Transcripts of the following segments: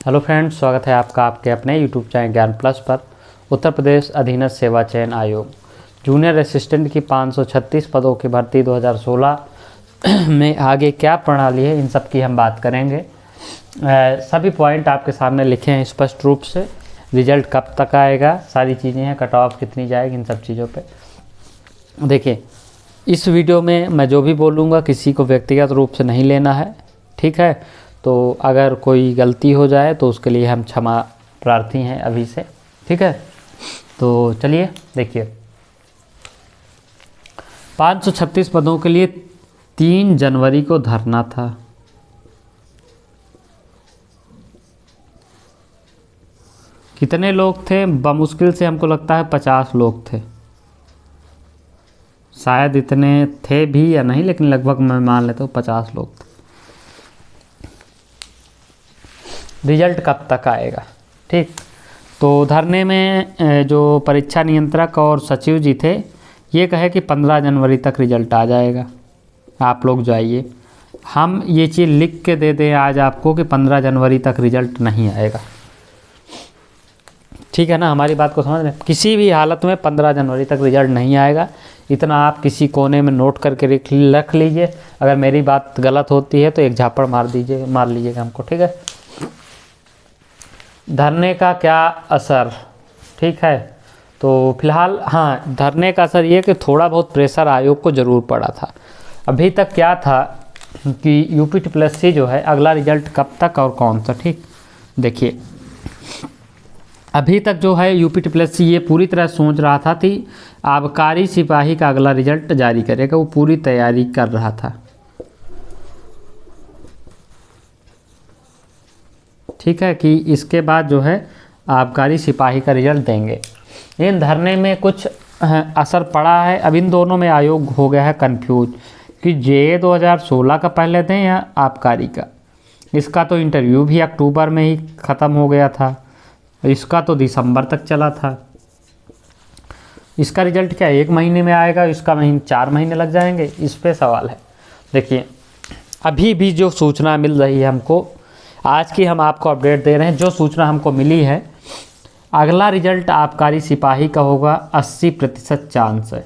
Hello friends, स्वागत है आपका आपके अपने यूट्यूब चैनल ज्ञान प्लस पर। उत्तर प्रदेश अधीनस्थ सेवा चयन आयोग जूनियर असिस्टेंट की 536 पदों की भर्ती 2016 में आगे क्या प्रणाली है, इन सब की हम बात करेंगे। सभी पॉइंट आपके सामने लिखे हैं स्पष्ट रूप से। रिजल्ट कब तक आएगा, सारी चीज़ें हैं, कट ऑफ कितनी जाएगी, इन सब चीज़ों पे देखिए। इस वीडियो में मैं जो भी बोलूँगा किसी को व्यक्तिगत रूप से नहीं लेना है, ठीक है। तो अगर कोई गलती हो जाए तो उसके लिए हम क्षमा प्रार्थी हैं अभी से, ठीक है। तो चलिए देखिए, 536 पदों के लिए 3 जनवरी को धरना था। कितने लोग थे? बमुश्किल से हमको लगता है 50 लोग थे, शायद इतने थे भी या नहीं, लेकिन लगभग मैं मान लेता हूँ 50 लोग थे। रिजल्ट कब तक आएगा, ठीक। तो धरने में जो परीक्षा नियंत्रक और सचिव जी थे, ये कहे कि 15 जनवरी तक रिजल्ट आ जाएगा। आप लोग जाइए, हम ये चीज़ लिख के दे दें आज आपको कि 15 जनवरी तक रिजल्ट नहीं आएगा, ठीक है ना। हमारी बात को समझ रहे हैं? किसी भी हालत में 15 जनवरी तक रिजल्ट नहीं आएगा, इतना आप किसी कोने में नोट करके रख लीजिए। अगर मेरी बात गलत होती है तो एक झापड़ मार लीजिएगा हमको, ठीक है। धरने का क्या असर, ठीक है। तो फिलहाल हाँ, धरने का असर ये कि थोड़ा बहुत प्रेशर आयोग को ज़रूर पड़ा था। अभी तक क्या था कि UPSC जो है अगला रिजल्ट कब तक और कौन सा, ठीक। देखिए, अभी तक जो है UPSC ये पूरी तरह सोच रहा था कि आबकारी सिपाही का अगला रिजल्ट जारी करेगा, वो पूरी तैयारी कर रहा था, ठीक है, कि इसके बाद जो है आबकारी सिपाही का रिजल्ट देंगे। इन धरने में कुछ असर पड़ा है। अब इन दोनों में आयोग हो गया है कंफ्यूज कि JA 2016 का पहले दें या आबकारी का। इसका तो इंटरव्यू भी अक्टूबर में ही ख़त्म हो गया था, इसका तो दिसंबर तक चला था। इसका रिजल्ट क्या 1 महीने में आएगा, इसका 4 महीने लग जाएंगे, इस पे सवाल है। देखिए, अभी भी जो सूचना मिल रही है हमको, आज की हम आपको अपडेट दे रहे हैं, जो सूचना हमको मिली है, अगला रिजल्ट आबकारी सिपाही का होगा 80% चांस है।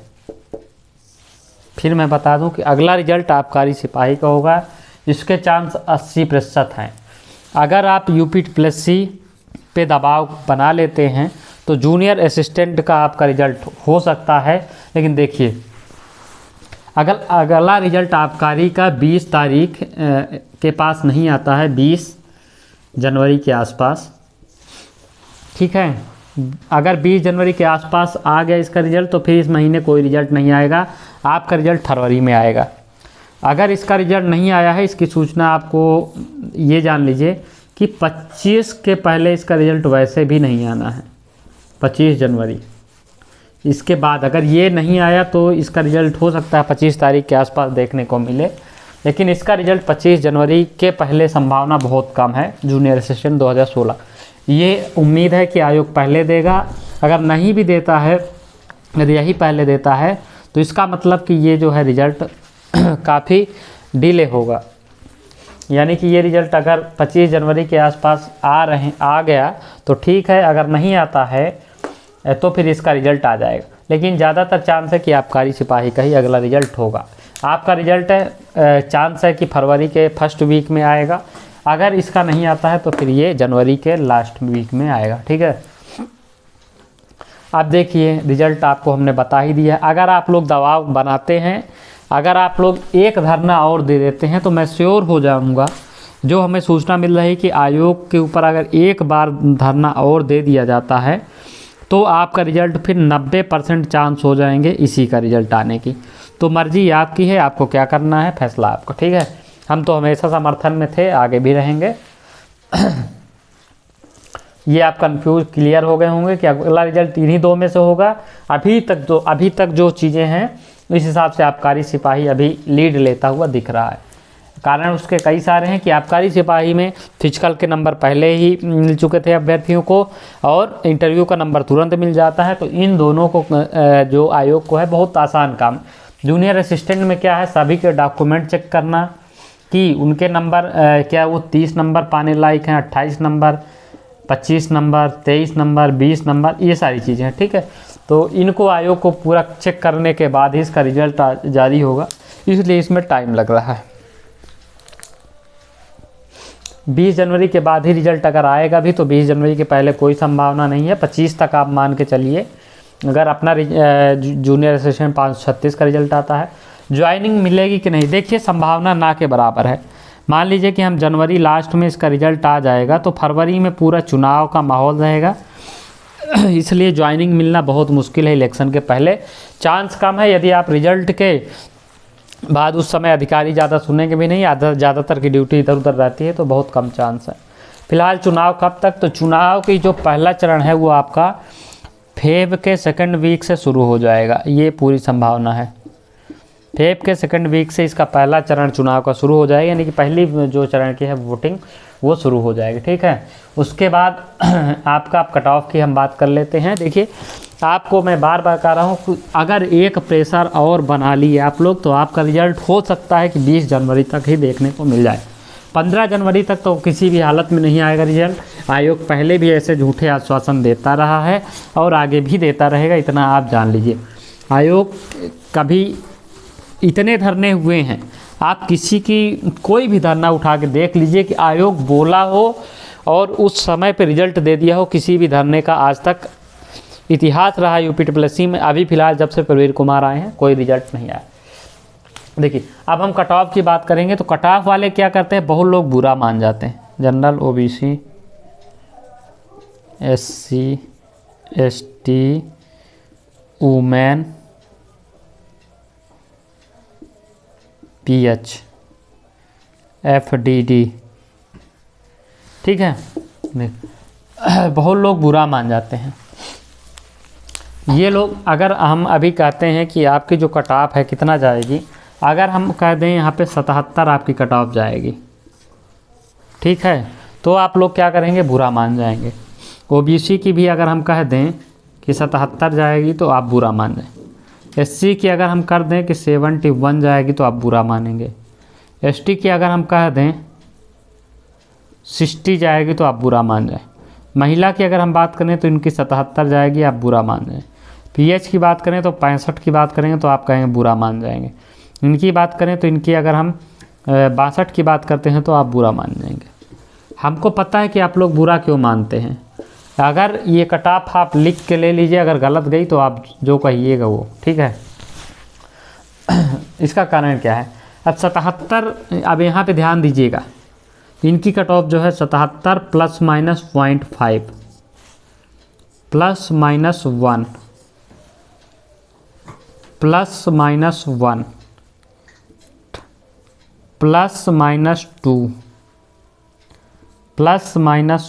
फिर मैं बता दूं कि अगला रिजल्ट आबकारी सिपाही का होगा, इसके चांस 80% हैं। अगर आप UPSC पे दबाव बना लेते हैं तो जूनियर असिस्टेंट का आपका रिजल्ट हो सकता है। लेकिन देखिए, अगर अगला रिजल्ट आबकारी का 20 तारीख के पास नहीं आता है, 20 जनवरी के आसपास, ठीक है। अगर 20 जनवरी के आसपास आ गया इसका रिजल्ट तो फिर इस महीने कोई रिजल्ट नहीं आएगा, आपका रिजल्ट फरवरी में आएगा। अगर इसका रिजल्ट नहीं आया है, इसकी सूचना आपको ये जान लीजिए कि 25 के पहले इसका रिजल्ट वैसे भी नहीं आना है, 25 जनवरी। इसके बाद अगर ये नहीं आया तो इसका रिजल्ट हो सकता है 25 तारीख के आसपास देखने को मिले, लेकिन इसका रिजल्ट 25 जनवरी के पहले संभावना बहुत कम है। जूनियर असिस्टेंट 2016 ये उम्मीद है कि आयोग पहले देगा। अगर नहीं भी देता है, यदि यही पहले देता है तो इसका मतलब कि ये जो है रिजल्ट काफ़ी डिले होगा। यानी कि ये रिजल्ट अगर 25 जनवरी के आसपास आ गया तो ठीक है, अगर नहीं आता है तो फिर इसका रिजल्ट आ जाएगा। लेकिन ज़्यादातर चांस है कि आबकारी सिपाही का ही अगला रिजल्ट होगा। आपका रिजल्ट है, चांस है कि फरवरी के फर्स्ट वीक में आएगा। अगर इसका नहीं आता है तो फिर ये जनवरी के लास्ट वीक में आएगा, ठीक है। अब देखिए, रिजल्ट आपको हमने बता ही दिया। अगर आप लोग दबाव बनाते हैं, अगर आप लोग एक धरना और दे देते हैं तो मैं श्योर हो जाऊंगा, जो हमें सूचना मिल रही है कि आयोग के ऊपर अगर एक बार धरना और दे दिया जाता है तो आपका रिजल्ट फिर 90% चांस हो जाएंगे इसी का रिजल्ट आने की। तो मर्जी आपकी है, आपको क्या करना है, फैसला आपका, ठीक है। हम तो हमेशा समर्थन में थे, आगे भी रहेंगे। ये आप कंफ्यूज क्लियर हो गए होंगे कि अगला रिजल्ट इन्हीं 2 में से होगा। अभी तक जो चीज़ें हैं इस हिसाब से आबकारी सिपाही अभी लीड लेता हुआ दिख रहा है। कारण उसके कई सारे हैं कि आबकारी सिपाही में फिजिकल के नंबर पहले ही मिल चुके थे अभ्यर्थियों को और इंटरव्यू का नंबर तुरंत मिल जाता है। तो इन दोनों को जो आयोग को है बहुत आसान काम। जूनियर असिस्टेंट में क्या है, सभी के डॉक्यूमेंट चेक करना, कि उनके नंबर क्या वो 30 नंबर पाने लायक हैं, 28 नंबर, 25 नंबर, 23 नंबर, 20 नंबर, ये सारी चीज़ें हैं। ठीक है, तो इनको आयोग को पूरा चेक करने के बाद ही इसका रिजल्ट जारी होगा, इसलिए इसमें टाइम लग रहा है। 20 जनवरी के बाद ही रिजल्ट अगर आएगा भी तो 20 जनवरी के पहले कोई संभावना नहीं है। 25 तक आप मान के चलिए, अगर अपना जूनियर एसोसिएशन 536 का रिजल्ट आता है। ज्वाइनिंग मिलेगी कि नहीं, देखिए संभावना ना के बराबर है। मान लीजिए कि हम जनवरी लास्ट में इसका रिजल्ट आ जाएगा तो फरवरी में पूरा चुनाव का माहौल रहेगा, इसलिए ज्वाइनिंग मिलना बहुत मुश्किल है। इलेक्शन के पहले चांस कम है। यदि आप रिजल्ट के बाद उस समय अधिकारी ज़्यादा सुनेंगे भी नहीं, ज़्यादातर की ड्यूटी इधर उधर रहती है, तो बहुत कम चांस है। फिलहाल चुनाव कब तक, तो चुनाव की जो पहला चरण है वो आपका फेब के सेकंड वीक से शुरू हो जाएगा, ये पूरी संभावना है। फेब के सेकंड वीक से इसका पहला चरण चुनाव का शुरू हो जाएगा, यानी कि पहली जो चरण की है वोटिंग वो शुरू हो जाएगी। ठीक है, उसके बाद आपका कट ऑफ की हम बात कर लेते हैं। देखिए आपको मैं बार बार कह रहा हूँ, अगर एक प्रेशर और बना लिए आप लोग तो आपका रिजल्ट हो सकता है कि 20 जनवरी तक ही देखने को मिल जाए। 15 जनवरी तक तो किसी भी हालत में नहीं आएगा रिजल्ट। आयोग पहले भी ऐसे झूठे आश्वासन देता रहा है और आगे भी देता रहेगा, इतना आप जान लीजिए। आयोग कभी इतने धरने हुए हैं, आप किसी की कोई भी धरना उठा के देख लीजिए कि आयोग बोला हो और उस समय पे रिजल्ट दे दिया हो, किसी भी धरने का आज तक इतिहास रहा UPSSC में। अभी फिलहाल जब से प्रवीर कुमार आए हैं कोई रिजल्ट नहीं आया। देखिए अब हम कट ऑफ की बात करेंगे तो कट ऑफ वाले क्या करते हैं, बहुत लोग बुरा मान जाते हैं। General, OBC, SC, ST, women, PH, FDD, ठीक है, बहुत लोग बुरा मान जाते हैं। ये लोग, अगर हम अभी कहते हैं कि आपकी जो कट ऑफ है कितना जाएगी, अगर हम कह दें यहाँ पे 77 आपकी कट ऑफ जाएगी, ठीक है, तो आप लोग क्या करेंगे, बुरा मान जाएंगे। OBC की भी अगर हम कह दें कि 77 जाएगी तो आप बुरा मान जाएंगे। SC की अगर हम कर दें कि 71 जाएगी तो आप बुरा मानेंगे। ST की अगर हम कह दें 60 जाएगी तो आप बुरा मान जाए। महिला की अगर हम बात करें तो इनकी 77 जाएगी, आप बुरा मान जाए। PH की बात करें तो 65 की बात करेंगे तो आप कहेंगे बुरा मान जाएंगे। इनकी बात करें तो इनकी अगर हम 62 की बात करते हैं तो आप बुरा मान जाएंगे। हमको पता है कि आप लोग बुरा क्यों मानते हैं। अगर ये कट ऑफ आप लिख के ले लीजिए, अगर गलत गई तो आप जो कहिएगा वो, ठीक है। इसका कारण क्या है, अब 77, अब यहाँ पे ध्यान दीजिएगा, इनकी कट ऑफ जो है 77 ± 0.5 ± 1 +-1 +-2 +-1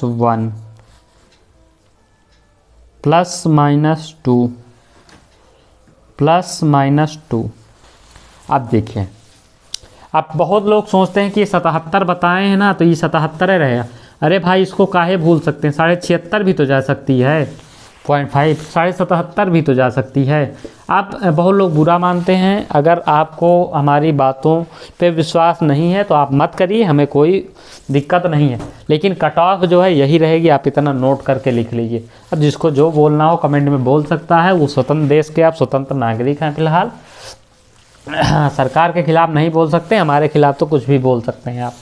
+-2 +-2। अब देखिए, अब बहुत लोग सोचते हैं कि 77 बताए हैं ना तो ये 77 रहेगा। अरे भाई इसको काहे भूल सकते हैं, 76.5 भी तो जा सकती है, 0.5 77.5 भी तो जा सकती है। आप बहुत लोग बुरा मानते हैं। अगर आपको हमारी बातों पे विश्वास नहीं है तो आप मत करिए, हमें कोई दिक्कत नहीं है, लेकिन कट ऑफ जो है यही रहेगी, आप इतना नोट करके लिख लीजिए। अब जिसको जो बोलना हो कमेंट में बोल सकता है, वो स्वतंत्र देश के आप स्वतंत्र नागरिक हैं। फिलहाल सरकार के खिलाफ नहीं बोल सकते, हमारे खिलाफ तो कुछ भी बोल सकते हैं आप।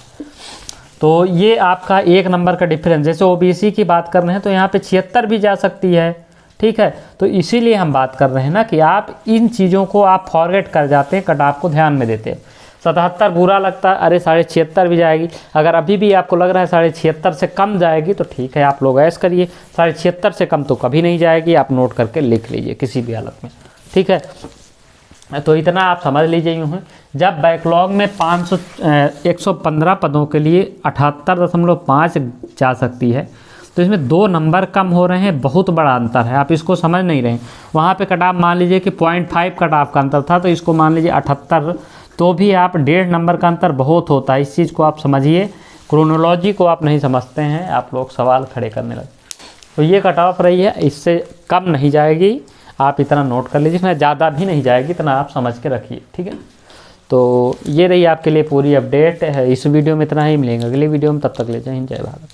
तो ये आपका 1 नंबर का डिफरेंस, जैसे OBC की बात कर रहे हैं तो यहाँ पे 76 भी जा सकती है, ठीक है। तो इसीलिए हम बात कर रहे हैं ना कि आप इन चीज़ों को आप फॉरगेट कर जाते हैं, कट ऑफ को ध्यान में देते हैं। 77 बुरा लगता है, अरे 76.5 भी जाएगी। अगर अभी भी आपको लग रहा है 76.5 से कम जाएगी तो ठीक है, आप लोग ऐश करिए, 76.5 से कम तो कभी नहीं जाएगी, आप नोट करके लिख लीजिए किसी भी हालत में, ठीक है। तो इतना आप समझ लीजिए। यूँ है, जब बैकलॉग में 115 पदों के लिए 78.5 जा सकती है तो इसमें 2 नंबर कम हो रहे हैं, बहुत बड़ा अंतर है, आप इसको समझ नहीं रहे। वहाँ पे कट ऑफ मान लीजिए कि 0.5 कट ऑफ का अंतर था, तो इसको मान लीजिए 78, तो भी आप 1.5 नंबर का अंतर बहुत होता है। इस चीज़ को आप समझिए, क्रोनोलॉजी को आप नहीं समझते हैं, आप लोग सवाल खड़े करने लगे। तो ये कट ऑफ रही है, इससे कम नहीं जाएगी, आप इतना नोट कर लीजिए। मैं ज़्यादा भी नहीं जाएगी, इतना आप समझ के रखिए, ठीक है। तो ये रही आपके लिए पूरी अपडेट है। इस वीडियो में इतना ही, मिलेंगे अगले वीडियो में, तब तक ले जय हिंद जय भारत।